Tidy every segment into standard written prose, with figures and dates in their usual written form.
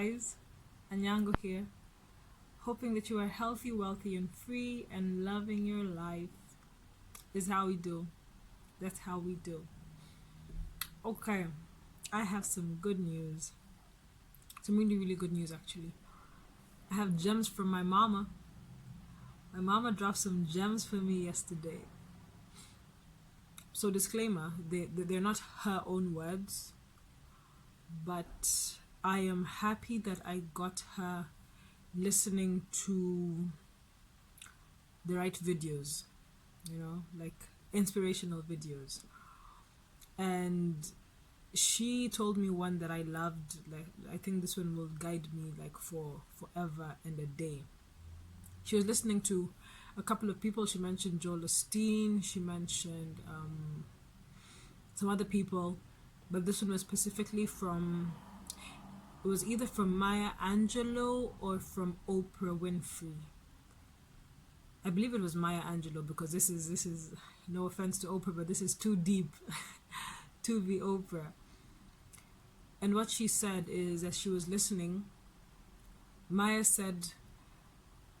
guys, Anyango here, hoping that you are healthy, wealthy, and free and loving your life. Is how we do. That's how we do. Okay, I have some good news. Some really, really good news actually. I have gems from my mama. My mama dropped some gems for me yesterday. So disclaimer, they're not her own words, but I am happy that I got her listening to the right videos, like inspirational videos. And she told me one that I loved. Like, I think this one will guide me like for forever and a day. She was listening to a couple of people. She mentioned Joel Osteen. She mentioned some other people, but this one was specifically from. It was either from Maya Angelou or from Oprah Winfrey. I believe it was Maya Angelou, because this is no offense to Oprah, but this is too deep to be Oprah. And what she said is, as she was listening, Maya said,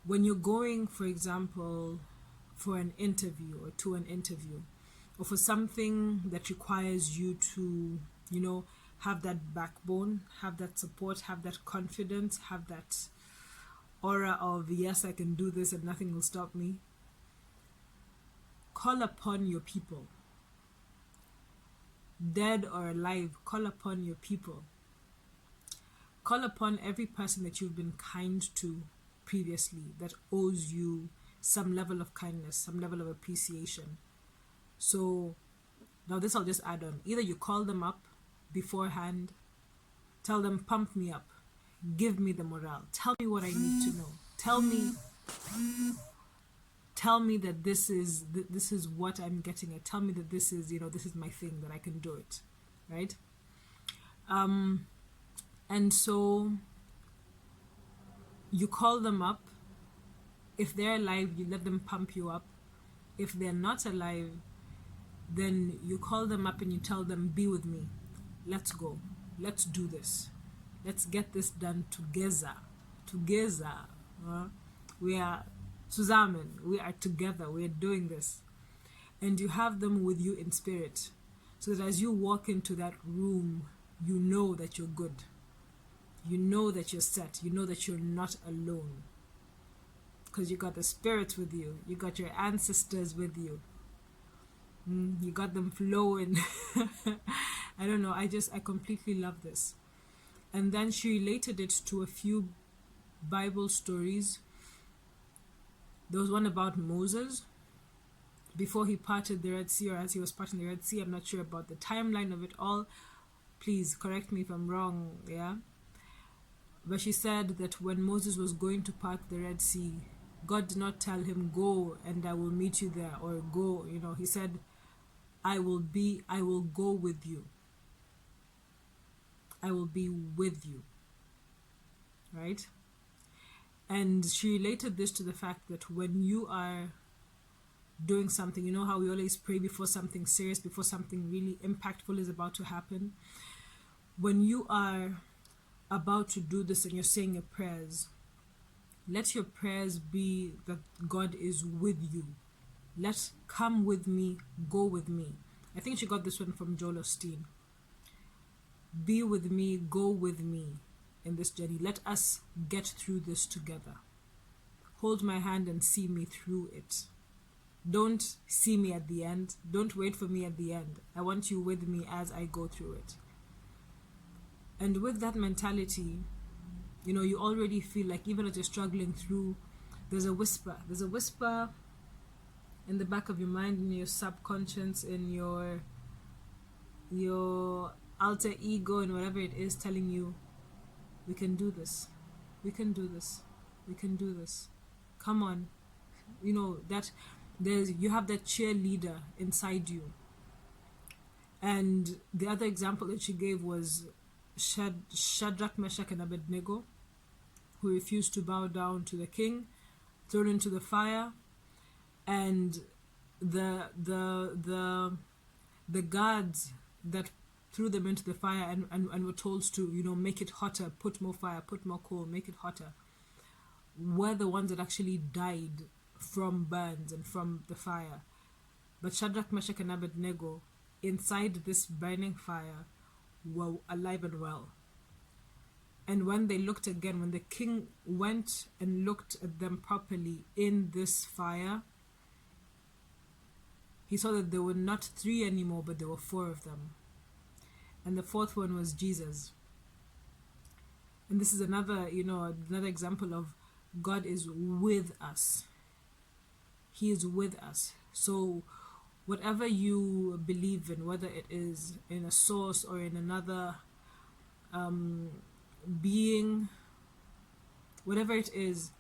when you're going, for example, for an interview or to an interview, or for something that requires you to, have that backbone, have that support, have that confidence, have that aura of, yes, I can do this and nothing will stop me. Call upon your people. Dead or alive, call upon your people. Call upon every person that you've been kind to previously, that owes you some level of kindness, some level of appreciation. So now this I'll just add on. Either you call them up beforehand, tell them, pump me up, give me the morale, tell me what I need to know, tell me that this is what I'm getting at, tell me that this is my thing, that I can do it, right? And so you call them up. If they're alive, you let them pump you up. If they're not alive, then you call them up and you tell them, be with me, let's go, let's do this, let's get this done together. We are zusammen, we are together, we are doing this. And you have them with you in spirit, so that as you walk into that room, you know that you're good, you know that you're set, you know that you're not alone, because you got the spirits with you, you got your ancestors with you, you got them flowing. I don't know, I completely love this. And then she related it to a few Bible stories. There was one about Moses before he parted the Red Sea, or as he was parting the Red Sea. I'm not sure about the timeline of it all, please correct me if I'm wrong, yeah? But she said that when Moses was going to part the Red Sea, God did not tell him, go and I will meet you there, or go, he said, I will go with you. I will be with you, right? And she related this to the fact that when you are doing something, how we always pray before something serious, before something really impactful is about to happen. When you are about to do this and you're saying your prayers, let your prayers be that God is with you. Let's come with me, go with me. I think she got this one from Joel Osteen. Be with me, go with me in this journey. Let us get through this together. Hold my hand and see me through it. Don't see me at the end. Don't wait for me at the end. I want you with me as I go through it. And with that mentality, you already feel like, even as you're struggling through, there's a whisper in the back of your mind, in your subconscious, in your alter ego, and whatever it is, telling you, we can do this, we can do this, we can do this, come on. That you have that cheerleader inside you. And the other example that she gave was Shadrach, Meshach, and Abednego, who refused to bow down to the king, thrown into the fire, and the guards that threw them into the fire and were told to, make it hotter, put more fire, put more coal, make it hotter, were the ones that actually died from burns and from the fire. But Shadrach, Meshach, and Abednego, inside this burning fire, were alive and well. And when they looked again, when the king went and looked at them properly in this fire, he saw that there were not 3 anymore, but there were 4 of them. And the 4th one was Jesus. And this is another example of God is with us. He is with us. So whatever you believe in, whether it is in a source or in another being, whatever it is,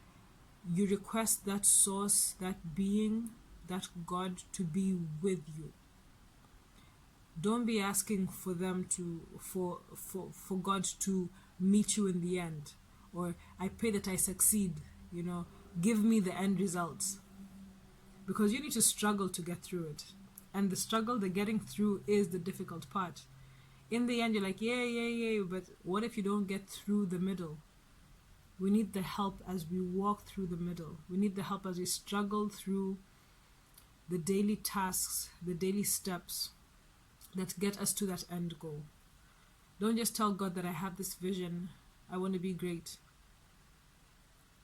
you request that source, that being, that God to be with you. Don't be asking for them for God to meet you in the end, or I pray that I succeed, give me the end results, because you need to struggle to get through it, and the struggle, the getting through, is the difficult part. In the end, you're like, yeah, but what if you don't get through the middle? We need the help as we walk through the middle. We need the help as we struggle through the daily tasks, the daily steps that get us to that end goal. Don't just tell God that I have this vision, I want to be great.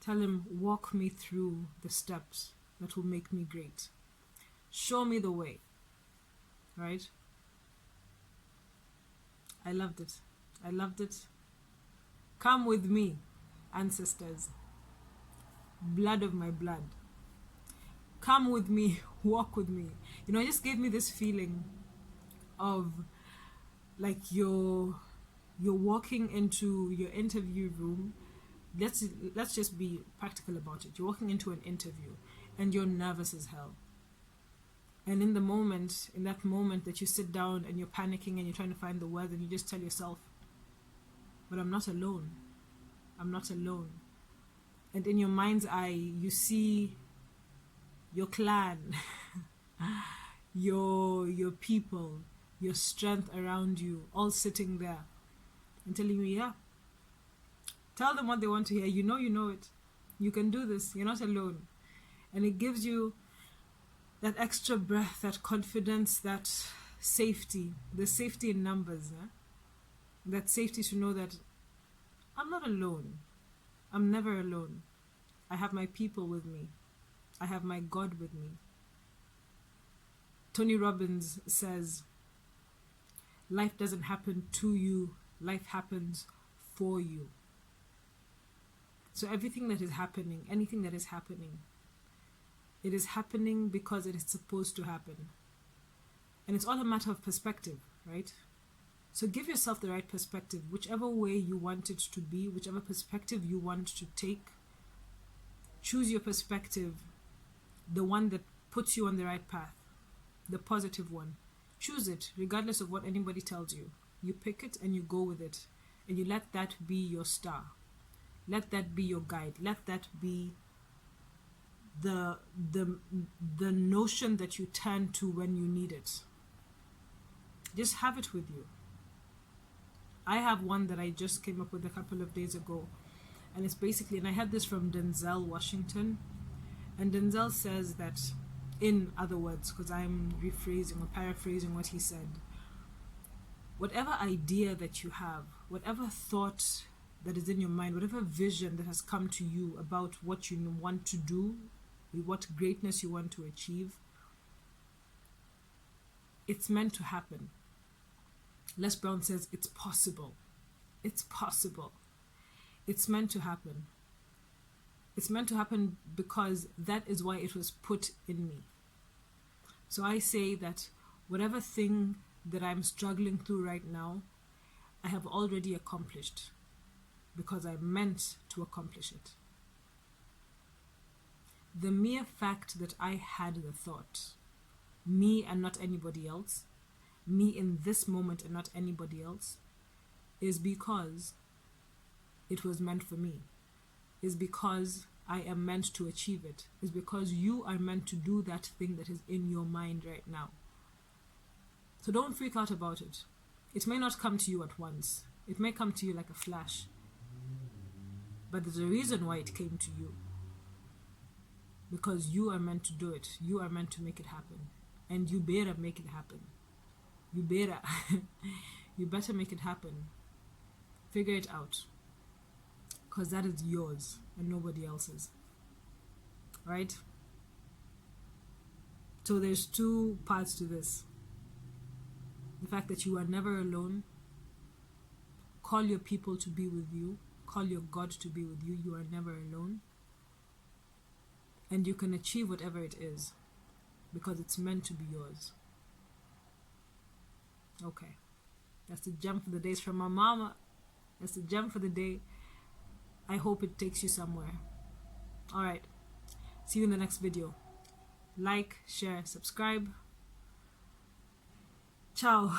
Tell him, walk me through the steps that will make me great. Show me the way. Right? I loved it. I loved it. Come with me, ancestors. Blood of my blood. Come with me, walk with me. It just gave me this feeling of like you're walking into your interview room. Let's just be practical about it. You're walking into an interview and you're nervous as hell. And in that moment that you sit down and you're panicking and you're trying to find the words, and you just tell yourself, but I'm not alone. I'm not alone. And in your mind's eye, you see your clan, your people, your strength around you, all sitting there and telling you, yeah. Tell them what they want to hear. You know it. You can do this. You're not alone. And it gives you that extra breath, that confidence, that safety, the safety in numbers. That safety to know that I'm not alone. I'm never alone. I have my people with me. I have my God with me. Tony Robbins says, life doesn't happen to you, life happens for you. So everything that is happening, anything that is happening, it is happening because it is supposed to happen. And it's all a matter of perspective, right? So give yourself the right perspective, whichever way you want it to be, whichever perspective you want to take. Choose your perspective, the one that puts you on the right path, the positive one. Choose it, regardless of what anybody tells you. You pick it and you go with it, and you let that be your star. Let that be your guide. Let that be the notion that you turn to when you need it. Just have it with you. I have one that I just came up with a couple of days ago, and it's basically, and I had this from Denzel Washington, and Denzel says that, in other words, because I'm rephrasing or paraphrasing what he said, whatever idea that you have, whatever thought that is in your mind, whatever vision that has come to you about what you want to do, what greatness you want to achieve, it's meant to happen. Les Brown says it's possible. It's possible. It's meant to happen. It's meant to happen because that is why it was put in me. So I say that whatever thing that I'm struggling through right now, I have already accomplished because I meant to accomplish it. The mere fact that I had the thought, me and not anybody else, me in this moment and not anybody else, is because it was meant for me, is because I am meant to achieve it, is because you are meant to do that thing that is in your mind right now. So don't freak out about it. It may not come to you at once. It may come to you like a flash. But there's a reason why it came to you. Because you are meant to do it. You are meant to make it happen. And you better make it happen. You better. You better make it happen. Figure it out. Because that is yours and nobody else's. Right? So there's two parts to this. The fact that you are never alone. Call your people to be with you. Call your God to be with you. You are never alone. And you can achieve whatever it is. Because it's meant to be yours. Okay. That's the gem for the day. It's from my mama. That's the gem for the day. I hope it takes you somewhere. Alright. See you in the next video. Like, share, subscribe. Ciao.